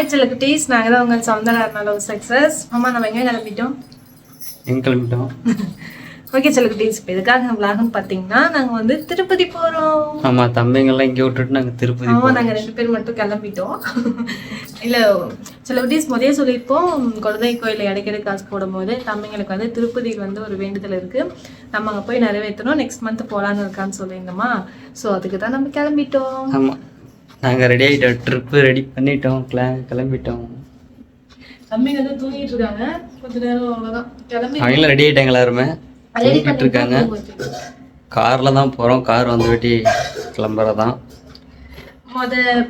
Hi செல்லக்குட்டீஸ், நாங்கள் தான் உங்கள் சௌந்தரா சக்ஸஸ். அம்மா நம்ம எங்கே கிளம்பிட்டோம்? ஓகே செல்லக்குட்டீஸ், இப்போ எதுக்காக விளாக்னு பார்த்தீங்கன்னா நாங்கள் வந்து திருப்பதி போகிறோம். ஆமாம், தம்பிங்கெல்லாம் இங்கே விட்டுட்டு நாங்கள் திருப்பதி. ஆமாம், நாங்கள் 2 பேர் மட்டும் கிளம்பிட்டோம். இல்லை செல்லக்குட்டீஸ் முதலே சொல்லியிருப்போம், குழந்தை கோயிலில் இடைக்கிற காசு போடும்போது தம்பிங்களுக்கு வந்து திருப்பதியில் வந்து ஒரு வேண்டுதல் இருக்குது, நம்ம அங்கே போய் நிறைவேற்றணும், நெக்ஸ்ட் மந்த் போகலான்னு இருக்கான்னு சொல்லியிருந்தோமா. ஸோ அதுக்கு தான் நம்ம கிளம்பிட்டோம். ஆமாம், நாங்கள் ரெடி ஆகிட்டோம், ட்ரிப்பு ரெடி பண்ணிட்டோம், கிளம்பிட்டோம். தம்பிங்க வந்து தூங்கிட்டு இருக்காங்க, கொஞ்ச நேரம் அவ்வளோதான் கிளம்பி. அவங்களும் ரெடி ஆகிட்டாங்க, எல்லாருமே தூங்கிட்டு இருக்காங்க. காரில் தான் போகிறோம், கார் வந்து வெட்டி கிளம்புறதான்.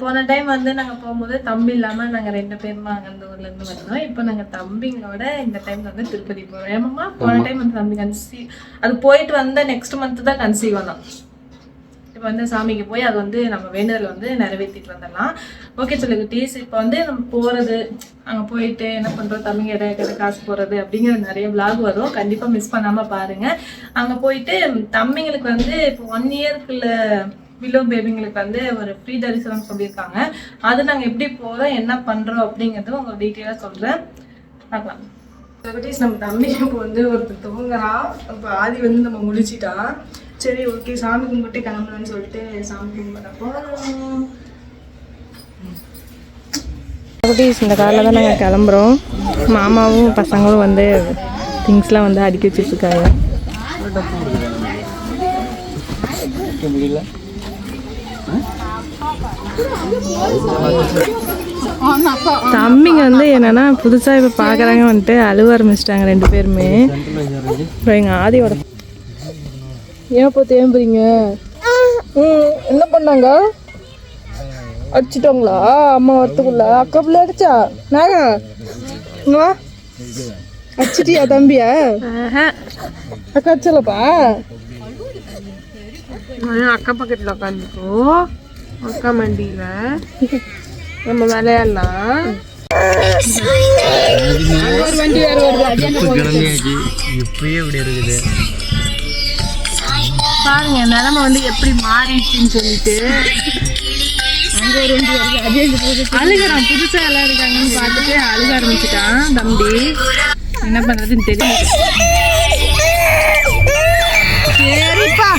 போன டைம் வந்து நாங்கள் போகும்போது தம்பி இல்லாமல் நாங்கள் 2 பேருமா அங்கே அந்த ஊர்லேருந்து வந்தோம். இப்போ நாங்கள் தம்பிங்களோட இந்த டைம் வந்து திருப்பதி போகிறோம். ஏமாம்மா, போன டைம் வந்து தம்பி கன்சீவ், அது போயிட்டு வந்த நெக்ஸ்ட் மந்த் தான் கன்சீவ் ஆனோம். இப்போ வந்து சாமிக்கு போய் அது வந்து நம்ம வேண்டுதல் வந்து நிறைவேற்றிட்டு வந்துடலாம். ஓகே செல்லக்குட்டீஸ், இப்போ வந்து நம்ம போகிறது, அங்கே போயிட்டு என்ன பண்ணுறோம், தம்பிங்க இடையில காசு போடுறது அப்படிங்கிற நிறைய விளாக் வரும், கண்டிப்பாக மிஸ் பண்ணாமல் பாருங்கள். அங்கே போயிட்டு தம்பிங்களுக்கு வந்து இப்போ 1 இயர்க்குள்ள பிலோ பேபிங்களுக்கு வந்து ஒரு ஃப்ரீ தரிசனம் சொல்லியிருக்காங்க. அது நாங்கள் எப்படி போகிறோம், என்ன பண்ணுறோம் அப்படிங்கிறது உங்களுக்கு டீட்டெயிலாக சொல்கிறேன், பார்க்கலாம். செல்லக்குட்டீஸ், நம்ம தம்பி இப்போ வந்து ஒருத்தர் தூங்குறான். இப்போ ஆதி வந்து நம்ம முடிச்சிட்டான். சரி ஓகே, சாமி கும்பிட்டு கிளம்புறேன்னு சொல்லிட்டு சாமி கும்பிட்றப்போ இந்த காரில் தான் நாங்கள் கிளம்புறோம். மாமாவும் பசங்களும் வந்து திங்ஸ்லாம் வந்து அடுக்கி வச்சுட்ருக்காங்க. தம்பிங்க வந்து என்னன்னா புதுசாக இப்போ பார்க்குறாங்க, வந்துட்டு அழுவ ஆரம்பிச்சிட்டாங்க 2 பேருமே. இப்போ எங்கள் ஆதியோட ஏன் இப்போ தேம்புறீங்க? என்ன பண்ணாங்க? அடிச்சிட்டாங்களா அம்மா வரத்துக்குள்ள? அக்கா பிள்ளை அடிச்சா? நாங்க அடிச்சிட்டியா தம்பியா? அக்கா அடிச்சலப்பா. அக்கா பக்கத்தில் உட்காந்துக்கோ, அக்கா மண்டியில நம்ம விளையாடலாம். ஒரு வண்டி வேற வருது, இப்பயே இப்படி இருக்குது பாருங்க. நிலைமை வந்து எப்படி மாறிடுச்சுன்னு சொல்லிட்டு அழுகிறான். புதுசா எல்லாம் இருக்காங்கன்னு பார்த்துட்டு அழுக ஆரம்பிச்சுட்டான் தம்பி. என்ன பண்றதுன்னு தெரியல. சரிப்பா,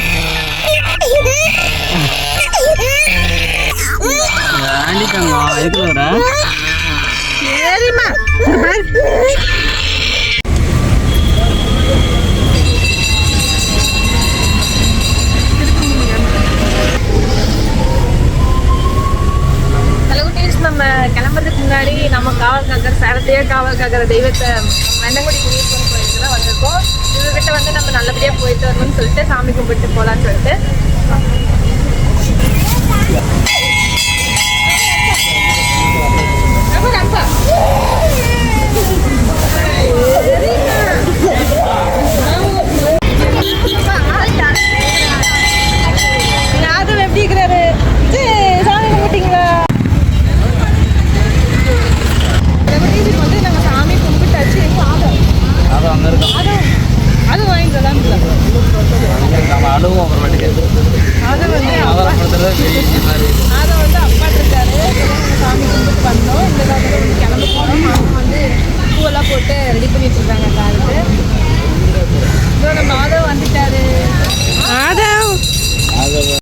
சரிம்மா. நம்ம கிளம்புறதுக்கு முன்னாடி நம்ம காவல் காக்கிற சேலத்தையே காவல் காக்கிற தெய்வத்தை வெண்ணங்குடி குடியிருக்கோம் கோயிலுக்கு தான் வந்திருக்கோம். இவர்கிட்ட வந்து நம்ம நல்லபடியாக போயிட்டு வரணும்னு சொல்லிட்டு சாமி கும்பிட்டு போகலான்னு சொல்லிட்டு